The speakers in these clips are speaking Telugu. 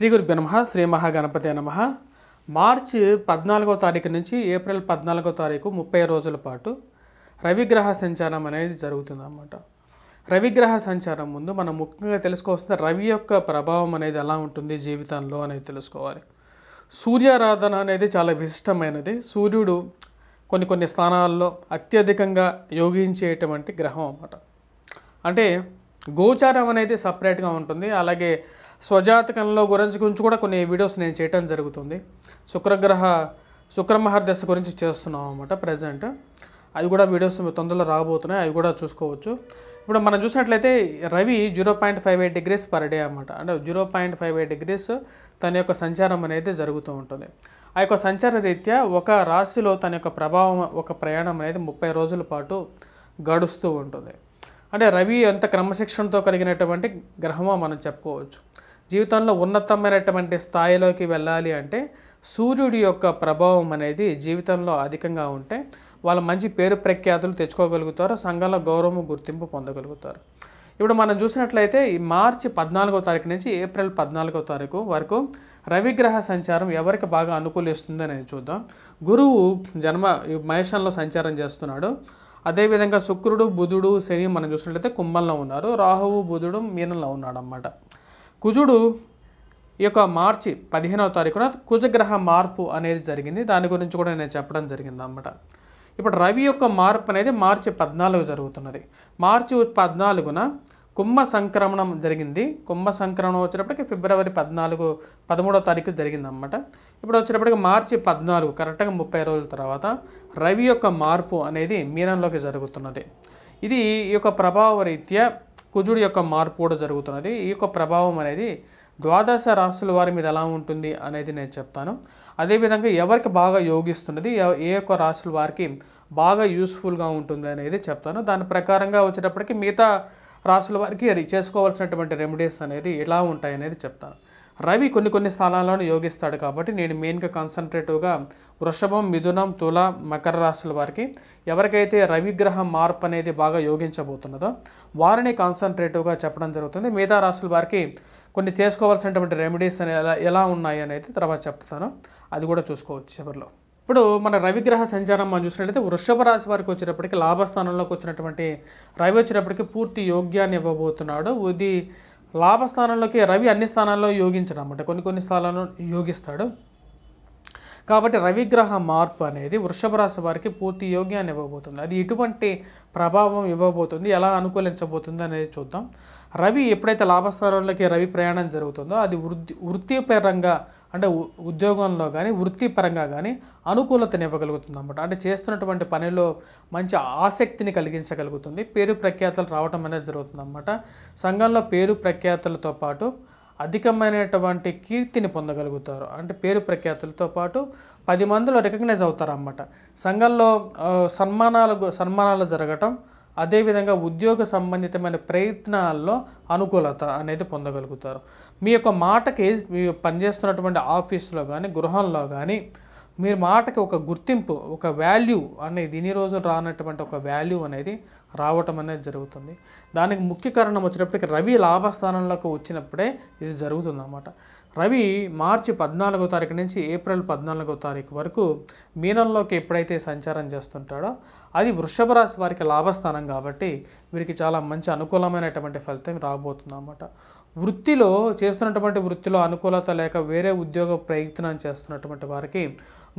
శ్రీ గురుభ్యో నమః. శ్రీ మహాగణపతే నమః. మార్చి 14వ తారీఖు నుంచి ఏప్రిల్ 14వ తారీఖు 30 రోజుల పాటు రవిగ్రహ సంచారం అనేది జరుగుతుందన్నమాట. రవిగ్రహ సంచారం ముందు మనం ముఖ్యంగా తెలుసుకోవాల్సిన రవి యొక్క ప్రభావం అనేది ఎలా ఉంటుంది జీవితంలో అనేది తెలుసుకోవాలి. సూర్యారాధన అనేది చాలా విశిష్టమైనది. సూర్యుడు కొన్ని స్థానాల్లో అత్యధికంగా యోగించేటువంటి గ్రహం అన్నమాట. అంటే గోచారం అనేది సపరేట్గా ఉంటుంది. అలాగే స్వజాతకంలో గురించి కూడా కొన్ని వీడియోస్ నేను చేయడం జరుగుతుంది. శుక్రమహర్దశ గురించి చేస్తున్నాం అన్నమాట ప్రజెంట్. అది కూడా వీడియోస్ తొందరలో రాబోతున్నాయి, అవి కూడా చూసుకోవచ్చు. ఇప్పుడు మనం చూసినట్లయితే రవి 0.58 డిగ్రీస్ పర్ డే అన్నమాట. అంటే 0.58 డిగ్రీస్ తన యొక్క సంచారం అనేది జరుగుతూ ఉంటుంది. ఆ యొక్క సంచార రీత్యా ఒక రాశిలో తన యొక్క ప్రభావం ఒక ప్రయాణం అనేది 30 రోజుల పాటు గడుస్తూ ఉంటుంది. అంటే రవి ఎంత క్రమశిక్షణతో కలిగినటువంటి గ్రహమో మనం చెప్పుకోవచ్చు. జీవితంలో ఉన్నతమైనటువంటి స్థాయిలోకి వెళ్ళాలి అంటే సూర్యుడి యొక్క ప్రభావం అనేది జీవితంలో అధికంగా ఉంటే వాళ్ళు మంచి పేరు ప్రఖ్యాతులు తెచ్చుకోగలుగుతారు, సంఘంలో గౌరవం గుర్తింపు పొందగలుగుతారు. ఇప్పుడు మనం చూసినట్లయితే ఈ మార్చి 14వ తారీఖు నుంచి ఏప్రిల్ 14వ తారీఖు వరకు రవిగ్రహ సంచారం ఎవరికి బాగా అనుకూలిస్తుంది అనేది చూద్దాం. గురువు మేషంలో సంచారం చేస్తున్నాడు. అదేవిధంగా శుక్రుడు, బుధుడు, శని మనం చూసినట్లయితే కుంభంలో ఉన్నారు. రాహువు, బుధుడు మీనంలో ఉన్నాడు అన్నమాట. కుజుడు ఈ యొక్క మార్చి 15వ తారీఖున కుజగ్రహ మార్పు అనేది జరిగింది. దాని గురించి కూడా నేను చెప్పడం జరిగింది అన్నమాట. ఇప్పుడు రవి యొక్క మార్పు అనేది మార్చి 14 జరుగుతున్నది. మార్చి 14న కుంభ సంక్రమణం జరిగింది. కుంభ సంక్రమణం వచ్చేటప్పటికి ఫిబ్రవరి 13వ తారీఖు జరిగిందన్నమాట. ఇప్పుడు వచ్చేటప్పటికి మార్చి 14 కరెక్ట్గా 30 రోజుల తర్వాత రవి యొక్క మార్పు అనేది మీనంలోకి జరుగుతున్నది. ఇది ఈ యొక్క ప్రభావ రీత్యా కుజుడి యొక్క మార్పు కూడా జరుగుతున్నది. ఈ యొక్క ప్రభావం అనేది ద్వాదశ రాశుల వారి మీద ఎలా ఉంటుంది అనేది నేను చెప్తాను. అదేవిధంగా ఎవరికి బాగా యోగిస్తున్నది, ఏ యొక్క రాశుల వారికి బాగా యూస్ఫుల్గా ఉంటుంది అనేది చెప్తాను. దాని ప్రకారంగా వచ్చేటప్పటికి మిగతా రాశుల వారికి చేసుకోవాల్సినటువంటి రెమెడీస్ అనేది ఎలా ఉంటాయి అనేది చెప్తాను. రవి కొన్ని స్థానాలను యోగిస్తాడు కాబట్టి నేను మెయిన్గా కాన్సన్ట్రేటివ్గా వృషభం, మిథునం, తుల, మకర రాశుల వారికి ఎవరికైతే రవిగ్రహ మార్పు అనేది బాగా యోగించబోతున్నదో వారిని కాన్సన్ట్రేటివ్గా చెప్పడం జరుగుతుంది. మిగతా రాశుల వారికి కొన్ని చేసుకోవాల్సినటువంటి రెమెడీస్ ఎలా ఉన్నాయి అనేది తర్వాత చెప్తాను, అది కూడా చూసుకోవచ్చు చివరిలో. ఇప్పుడు మన రవిగ్రహ సంచారం మనం చూసినట్లయితే వృషభ రాశి వారికి వచ్చేటప్పటికి లాభస్థానంలోకి వచ్చినటువంటి రవి వచ్చేటప్పటికి పూర్తి యోగ్యాన్ని ఇవ్వబోతున్నాడు. ఇది లాభస్థానంలోకి రవి అన్ని స్థానాల్లో యోగించడం అన్నమాట. కొన్ని స్థానాల్లో యోగిస్తాడు కాబట్టి రవిగ్రహ మార్పు అనేది వృషభ రాశి వారికి పూర్తి యోగ్యాన్ని ఇవ్వబోతుంది. అది ఎటువంటి ప్రభావం ఇవ్వబోతుంది, ఎలా అనుకూలించబోతుంది అనేది చూద్దాం. రవి ఎప్పుడైతే లాభస్థానంలోకి రవి ప్రయాణం జరుగుతుందో అది వృత్తిపరంగా అంటే ఉద్యోగంలో కానీ వృత్తిపరంగా కానీ అనుకూలతని ఇవ్వగలుగుతుంది అన్నమాట. అంటే చేస్తున్నటువంటి పనిలో మంచి ఆసక్తిని కలిగించగలుగుతుంది. పేరు ప్రఖ్యాతలు రావటం అనేది జరుగుతుంది అన్నమాట. సంఘంలో పేరు ప్రఖ్యాతలతో పాటు అధికమైనటువంటి కీర్తిని పొందగలుగుతారు. అంటే పేరు ప్రఖ్యాతులతో పాటు 10 మందిలో రికగ్నైజ్ అవుతారు అన్నమాట. సంఘంలో సన్మానాలు జరగటం, అదేవిధంగా ఉద్యోగ సంబంధితమైన ప్రయత్నాల్లో అనుకూలత అనేది పొందగలుగుతారు. మీ యొక్క మాటకి మీ పనిచేస్తున్నటువంటి ఆఫీసులో కానీ గృహంలో కానీ మీరు మాటకి ఒక గుర్తింపు, ఒక వాల్యూ అనేది ఇన్ని రోజులు రానటువంటి ఒక వాల్యూ అనేది రావటం అనేది జరుగుతుంది. దానికి ముఖ్య కారణం వచ్చేటప్పటికి రవి లాభస్థానంలోకి వచ్చినప్పుడే ఇది జరుగుతుంది అన్నమాట. రవి మార్చి 14వ తారీఖు నుంచి ఏప్రిల్ 14వ తారీఖు వరకు మీనంలోకి ఎప్పుడైతే సంచారం చేస్తుంటాడో అది వృషభ రాశి వారికి లాభస్థానం కాబట్టి వీరికి చాలా మంచి అనుకూలమైనటువంటి ఫలితం రాబోతుంది అన్నమాట. చేస్తున్నటువంటి వృత్తిలో అనుకూలత లేక వేరే ఉద్యోగ ప్రయత్నం చేస్తున్నటువంటి వారికి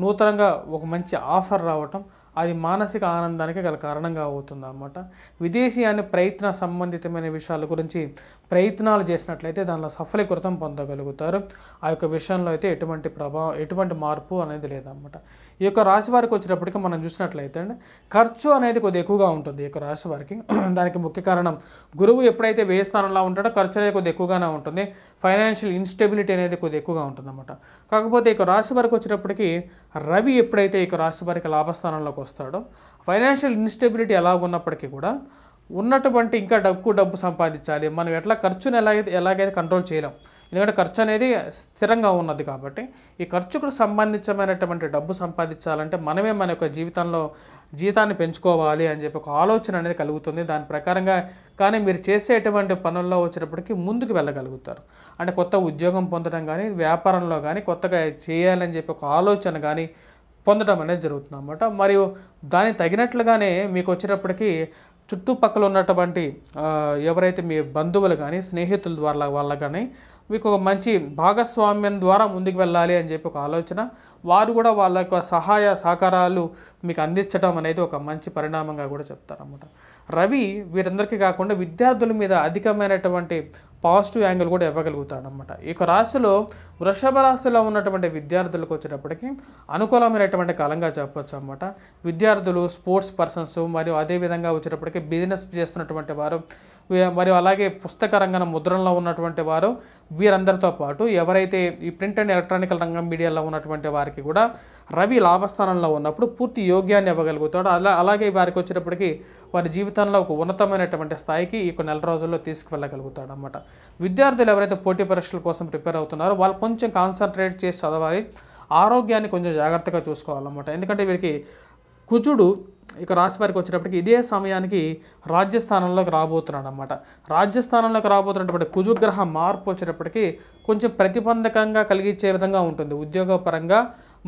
నూతనంగా ఒక మంచి ఆఫర్ రావటం అది మానసిక ఆనందానికి గల కారణంగా అవుతుంది అన్నమాట. విదేశీయాన్ని ప్రయత్న సంబంధితమైన విషయాల గురించి ప్రయత్నాలు చేసినట్లయితే దానిలో సఫలీకృతం పొందగలుగుతారు. ఆ యొక్క విషయంలో అయితే ఎటువంటి మార్పు అనేది లేదన్నమాట. ఈ యొక్క రాశి వారికి వచ్చేటప్పటికి మనం చూసినట్లయితే ఖర్చు అనేది కొద్దిగా ఎక్కువగా ఉంటుంది ఈ యొక్క రాశి వారికి. దానికి ముఖ్య కారణం గురువు ఎప్పుడైతే వ్యయ స్థానంలో ఉంటాడో ఖర్చు అనేది కొద్దిగా ఎక్కువగానే ఉంటుంది. ఫైనాన్షియల్ ఇన్స్టెబిలిటీ అనేది కొద్దిగా ఎక్కువగా ఉంటుంది అన్నమాట. కాకపోతే ఈ యొక్క రాశి వారికి వచ్చేటప్పటికి రవి ఎప్పుడైతే ఈ యొక్క రాశి వారికి లాభస్థానంలోకి వస్తాడో ఫైనాన్షియల్ ఇన్స్టెబిలిటీ ఎలాగున్నప్పటికీ కూడా ఉన్నటువంటి ఇంకా డబ్బు సంపాదించాలి, మనం ఎట్లా ఖర్చుని ఎలాగైతే కంట్రోల్ చేయలేం. ఎందుకంటే ఖర్చు అనేది స్థిరంగా ఉన్నది కాబట్టి ఈ ఖర్చుకు సంబంధించినటువంటి డబ్బు సంపాదించాలంటే మనమే మన యొక్క జీతాన్ని పెంచుకోవాలి అని చెప్పి ఒక ఆలోచన అనేది కలుగుతుంది. దాని ప్రకారంగా కానీ మీరు చేసేటువంటి పనుల్లో వచ్చేటప్పటికి ముందుకు వెళ్ళగలుగుతారు. అంటే కొత్త ఉద్యోగం పొందడం కానీ, వ్యాపారంలో కానీ కొత్తగా చేయాలని చెప్పి ఒక ఆలోచన కానీ పొందడం అనేది జరుగుతుంది అన్నమాట. మరియు దానికి తగినట్లుగానే మీకు వచ్చేటప్పటికి చుట్టుపక్కల ఉన్నటువంటి ఎవరైతే మీ బంధువులు కానీ, స్నేహితుల వాళ్ళ కానీ మీకు ఒక మంచి భాగస్వామ్యం ద్వారా ముందుకు వెళ్ళాలి అని చెప్పి ఒక ఆలోచన, వారు కూడా వాళ్ళ యొక్క సహాయ సహకారాలు మీకు అందించడం అనేది ఒక మంచి పరిణామంగా కూడా చెప్తారన్నమాట. రవి వీరందరికీ కాకుండా విద్యార్థుల మీద అధికమైనటువంటి పాజిటివ్ యాంగిల్ కూడా ఇవ్వగలుగుతాడనమాట. ఈ యొక్క రాశిలో వృషభ రాశిలో ఉన్నటువంటి విద్యార్థులకు వచ్చేటప్పటికి అనుకూలమైనటువంటి కాలంగా చెప్పవచ్చు అన్నమాట. విద్యార్థులు, స్పోర్ట్స్ పర్సన్స్ మరియు అదేవిధంగా వచ్చేటప్పటికి బిజినెస్ చేస్తున్నటువంటి వారు మరియు అలాగే పుస్తక రంగం ముద్రణలో ఉన్నటువంటి వారు వీరందరితో పాటు ఎవరైతే ఈ ప్రింట్ అండ్ ఎలక్ట్రానికల్ రంగం మీడియాలో ఉన్నటువంటి వారికి కూడా రవి లాభస్థానంలో ఉన్నప్పుడు పూర్తి యోగ్యాన్ని ఇవ్వగలుగుతాడు. అలాగే వారికి వచ్చేటప్పటికి వారి జీవితంలో ఒక ఉన్నతమైనటువంటి స్థాయికి ఈ నెల రోజుల్లో తీసుకువెళ్ళగలుగుతాడు అన్నమాట. విద్యార్థులు ఎవరైతే పోటీ పరీక్షల కోసం ప్రిపేర్ అవుతున్నారో వాళ్ళు కొంచెం కాన్సన్ట్రేట్ చేసి చదవాలి, ఆరోగ్యాన్ని కొంచెం జాగ్రత్తగా చూసుకోవాలన్నమాట. ఎందుకంటే వీరికి కుజుడు ఇక రాశి వారికి వచ్చేటప్పటికి ఇదే సమయానికి రాజ్యస్థానంలోకి రాబోతున్నాడు అన్నమాట. రాజ్యస్థానంలోకి రాబోతున్నటువంటి కుజుగ్రహ మార్పు వచ్చేటప్పటికి కొంచెం ప్రతిబంధకంగా కలిగించే విధంగా ఉంటుంది, ఉద్యోగపరంగా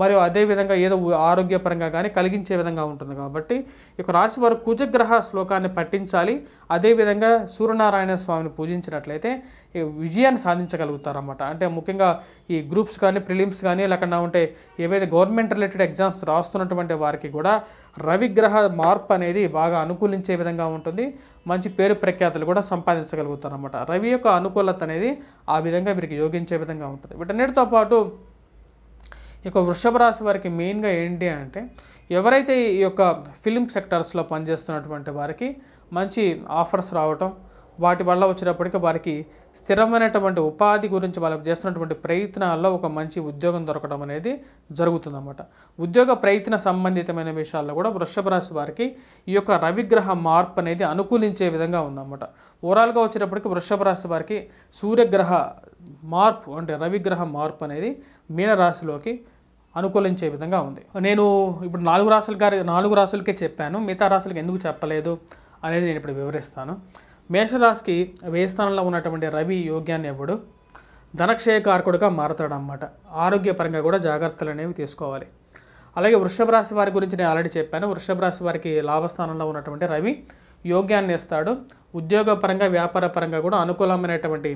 మరియు అదేవిధంగా ఏదో ఆరోగ్యపరంగా కానీ కలిగించే విధంగా ఉంటుంది. కాబట్టి ఇక రాశి వారు కుజగ్రహ శ్లోకాన్ని పఠించాలి. అదేవిధంగా సూర్యనారాయణ స్వామిని పూజించినట్లయితే విజయాన్ని సాధించగలుగుతారన్నమాట. అంటే ముఖ్యంగా ఈ గ్రూప్స్ కానీ, ప్రిలిమ్స్ కానీ, లేకుండా ఉంటే ఏవైతే గవర్నమెంట్ రిలేటెడ్ ఎగ్జామ్స్ రాస్తున్నటువంటి వారికి కూడా రవిగ్రహ మార్పు అనేది బాగా అనుకూలించే విధంగా ఉంటుంది. మంచి పేరు ప్రఖ్యాతులు కూడా సంపాదించగలుగుతారన్నమాట. రవి యొక్క అనుకూలత అనేది ఆ విధంగా వీరికి యోగించే విధంగా ఉంటుంది. వీటన్నిటితో పాటు ఇక వృషభ రాశి వారికి మెయిన్గా ఏంటి అంటే ఎవరైతే ఈ యొక్క ఫిల్మ్ సెక్టర్స్లో పనిచేస్తున్నటువంటి వారికి మంచి ఆఫర్స్ రావటం, వాటి వల్ల వచ్చేటప్పటికి వారికి స్థిరమైనటువంటి ఉపాధి గురించి వాళ్ళకి చేస్తున్నటువంటి ప్రయత్నాల్లో ఒక మంచి ఉద్యోగం దొరకడం అనేది జరుగుతుందన్నమాట. ఉద్యోగ ప్రయత్న సంబంధితమైన విషయాల్లో కూడా వృషభ రాశి వారికి ఈ యొక్క రవిగ్రహ మార్పు అనేది అనుకూలించే విధంగా ఉందన్నమాట. ఓవరాల్గా వచ్చేటప్పటికి వృషభ రాశి వారికి సూర్యగ్రహ మార్పు అంటే రవిగ్రహ మార్పు అనేది మీనరాశిలోకి అనుకూలించే విధంగా ఉంది. నేను ఇప్పుడు 4 రాశులకే చెప్పాను, మిగతా రాశులకు ఎందుకు చెప్పలేదు అనేది నేను ఇప్పుడు వివరిస్తాను. మేషరాశికి వ్యయ స్థానంలో ఉన్నటువంటి రవి యోగ్యాన్ని ఇవ్వడు, ధనక్షయకారకుడుగా మారతాడన్నమాట. ఆరోగ్యపరంగా కూడా జాగ్రత్తలు అనేవి తీసుకోవాలి. అలాగే వృషభ రాశి వారి గురించి నేను ఆల్రెడీ చెప్పాను. వృషభ రాశి వారికి లాభస్థానంలో ఉన్నటువంటి రవి యోగ్యాన్ని ఇస్తాడు. ఉద్యోగపరంగా, వ్యాపారపరంగా కూడా అనుకూలమైనటువంటి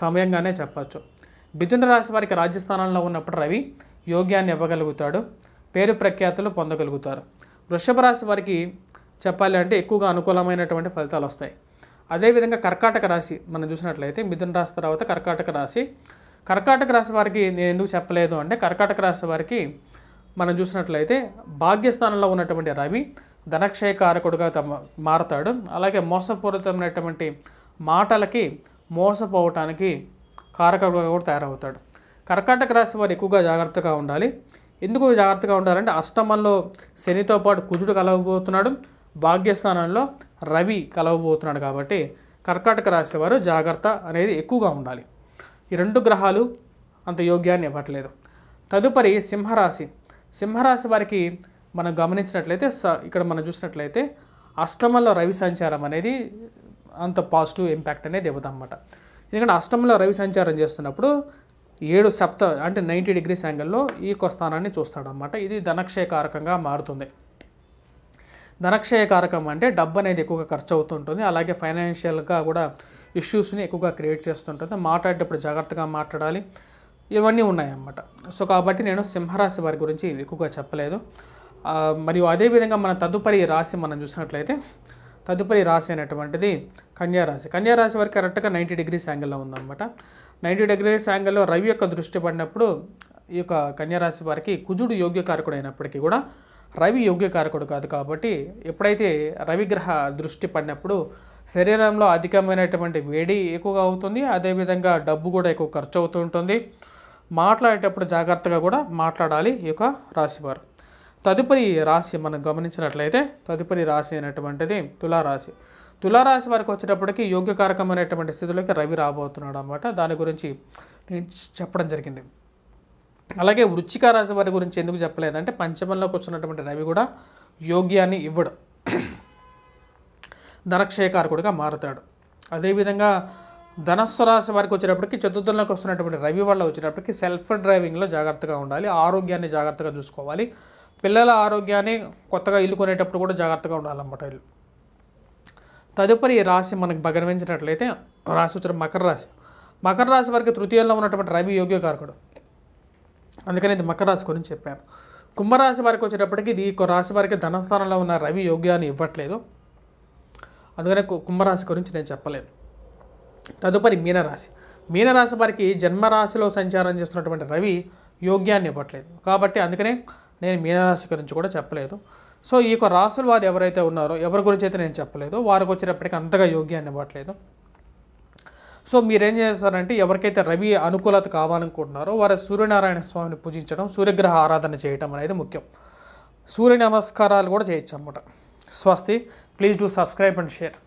సమయంగానే చెప్పచ్చు. మిథున రాశి వారికి రాజ్యస్థానంలో ఉన్నప్పుడు రవి యోగ్యాన్ని ఇవ్వగలుగుతాడు, పేరు ప్రఖ్యాతులు పొందగలుగుతారు. వృషభ రాశి వారికి చెప్పాలి అంటే ఎక్కువగా అనుకూలమైనటువంటి ఫలితాలు వస్తాయి. అదేవిధంగా కర్కాటక రాశి మనం చూసినట్లయితే మిథున రాశి తర్వాత కర్కాటక రాశి వారికి నేను ఎందుకు చెప్పలేదు అంటే కర్కాటక రాశి వారికి మనం చూసినట్లయితే భాగ్యస్థానంలో ఉన్నటువంటి రవి ధనక్షయకారకుడుగా మారతాడు. అలాగే మోసపూరితమైనటువంటి మాటలకి మోసపోవటానికి కారకుడుగా కూడా తయారవుతాడు. కర్కాటక రాశి వారు ఎక్కువగా జాగ్రత్తగా ఉండాలి. ఎందుకు జాగ్రత్తగా ఉండాలంటే అష్టమంలో శనితో పాటు కుజుడు కలవబోతున్నాడు, భాగ్యస్థానంలో రవి కలవబోతున్నాడు. కాబట్టి కర్కాటక రాశి వారు జాగ్రత్త అనేది ఎక్కువగా ఉండాలి. ఈ 2 గ్రహాలు అంత యోగ్యాన్ని ఇవ్వట్లేదు. తదుపరి సింహరాశి వారికి మనం గమనించినట్లయితే ఇక్కడ మనం చూసినట్లయితే అష్టమంలో రవి సంచారం అనేది అంత పాజిటివ్ ఇంపాక్ట్ అనేది ఇవ్వదన్నమాట. ఎందుకంటే అష్టమంలో రవి సంచారం చేస్తున్నప్పుడు 7 అంటే 90 డిగ్రీస్ యాంగిల్లో ఈ యొక్క స్థానాన్ని చూస్తాడన్నమాట. ఇది ధనక్షయకారకంగా మారుతుంది. ధనక్షయకారకం అంటే డబ్బు అనేది ఎక్కువగా ఖర్చు అవుతుంటుంది. అలాగే ఫైనాన్షియల్గా కూడా ఇష్యూస్ని ఎక్కువగా క్రియేట్ చేస్తుంటుంది. మాట్లాడేటప్పుడు జాగ్రత్తగా మాట్లాడాలి, ఇవన్నీ ఉన్నాయన్నమాట. సో కాబట్టి నేను సింహరాశి వారి గురించి ఎక్కువగా చెప్పలేదు. మరియు అదేవిధంగా మన తదుపరి రాశి మనం చూసినట్లయితే తదుపరి రాశి అనేటువంటిది కన్యారాశి వారికి కరెక్ట్గా 90 డిగ్రీస్ యాంగిల్లో ఉందన్నమాట. 90 డిగ్రీస్ యాంగిల్లో రవి యొక్క దృష్టి పడినప్పుడు ఈ యొక్క కన్యారాశి వారికి కుజుడు యోగ్యకారకుడు అయినప్పటికీ కూడా రవి యోగ్యకారకుడు కాదు. కాబట్టి ఎప్పుడైతే రవిగ్రహ దృష్టి పడినప్పుడు శరీరంలో అధికమైనటువంటి వేడి ఎక్కువగా అవుతుంది, అదేవిధంగా డబ్బు కూడా ఎక్కువ ఖర్చు అవుతూ ఉంటుంది. మాట్లాడేటప్పుడు జాగ్రత్తగా కూడా మాట్లాడాలి ఈ యొక్క రాశివారు. తదుపరి రాశి మనం గమనించినట్లయితే తదుపరి రాశి అనేటువంటిది తులారాశి వారికి వచ్చేటప్పటికి యోగ్యకారకమైనటువంటి స్థితిలోకి రవి రాబోతున్నాడు అన్నమాట. దాని గురించి నేను చెప్పడం జరిగింది. అలాగే వృశ్చిక రాశి వారి గురించి ఎందుకు చెప్పలేదంటే పంచమంలోకి వచ్చినటువంటి రవి కూడా యోగ్యాన్ని ఇవ్వడు, ధనక్షయకారకుడిగా మారుతాడు. అదేవిధంగా ధనస్సు రాశి వారికి వచ్చేటప్పటికి చతుర్థంలోకి వస్తున్నటువంటి రవి వల్ల వచ్చేటప్పటికి సెల్ఫ్ డ్రైవింగ్లో జాగ్రత్తగా ఉండాలి, ఆరోగ్యాన్ని జాగ్రత్తగా చూసుకోవాలి, పిల్లల ఆరోగ్యాన్ని కొత్తగా ఇల్లు కొనేటప్పుడు కూడా జాగ్రత్తగా ఉండాలన్నమాట ఇల్లు. తదుపరి రాశి మనకు గమనించినట్లయితే రాశి వచ్చిన మకర రాశి. మకర రాశి వారికి తృతీయంలో ఉన్నటువంటి రవి యోగ్యకారకుడు, అందుకని ఇది మకర రాశి గురించి చెప్పాను. కుంభరాశి వారికి వచ్చేటప్పటికి ఇది రాశి వారికి ధనస్థానంలో ఉన్న రవి యోగ్యాన్ని ఇవ్వట్లేదు, అందుకనే కుంభరాశి గురించి నేను చెప్పలేదు. తదుపరి మీనరాశి. మీనరాశి వారికి జన్మరాశిలో సంచారం చేస్తున్నటువంటి రవి యోగ్యాన్ని ఇవ్వట్లేదు, కాబట్టి అందుకనే నేను మీనరాశి గురించి కూడా చెప్పలేదు. సో ఈ యొక్క రాశులు వారు ఎవరైతే ఉన్నారో ఎవరి గురించి అయితే నేను చెప్పలేదు, వారికి వచ్చేటప్పటికి అంతగా యోగ్యాన్ని ఇవ్వట్లేదు. సో మీరేం చేస్తారంటే ఎవరికైతే రవి అనుకూలత కావాలనుకుంటున్నారో వారు సూర్యనారాయణ స్వామిని పూజించడం, సూర్యగ్రహ ఆరాధన చేయటం అనేది ముఖ్యం. సూర్య నమస్కారాలు కూడా చేయొచ్చు అన్నమాట. స్వస్తి. Please do subscribe and share.